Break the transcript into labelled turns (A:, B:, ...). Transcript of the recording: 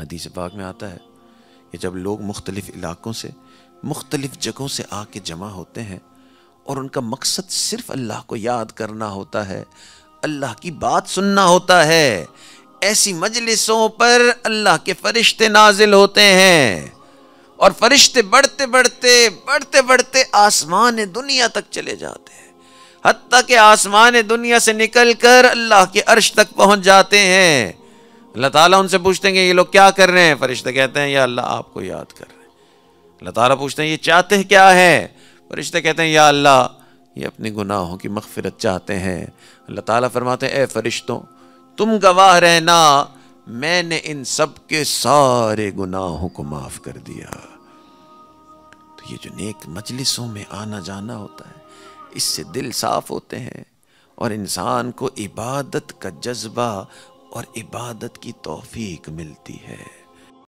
A: حدیث پاک میں آتا ہے کہ جب لوگ مختلف علاقوں سے، مختلف جگہوں سے آ کے جمع ہوتے ہیں اور ان کا مقصد صرف اللہ کو یاد کرنا ہوتا ہے، اللہ کی بات سننا ہوتا ہے، ایسی مجلسوں پر اللہ کے فرشتے نازل ہوتے ہیں، اور فرشتے بڑھتے بڑھتے بڑھتے بڑھتے آسمان دنیا تک چلے جاتے ہیں، حتیٰ کہ آسمان دنیا سے نکل کر اللہ کے عرش تک پہنچ جاتے ہیں۔ اللہ تعالیٰ ان سے پوچھتے ہیں کہ یہ لوگ کیا کر رہے ہیں؟ فرشتے کہتے ہیں یا اللہ آپ کو یاد کر رہے ہیں۔ اللہ تعالیٰ پوچھتے ہیں یہ چاہتے کیا ہے؟ فرشتے کہتے ہیں یا اللہ یہ اپنے گناہوں کی مغفرت چاہتے ہیں۔ اللہ تعالیٰ فرماتے ہیں اے فرشتوں تم گواہ رہنا، میں نے ان سب کے سارے گناہوں کو معاف کر دیا۔ تو یہ جو نیک مجلسوں میں آنا جانا ہوتا ہے، اس سے دل صاف ہوتے ہیں اور انسان کو عبادت کا جذبہ اور عبادت کی توفیق ملتی ہے۔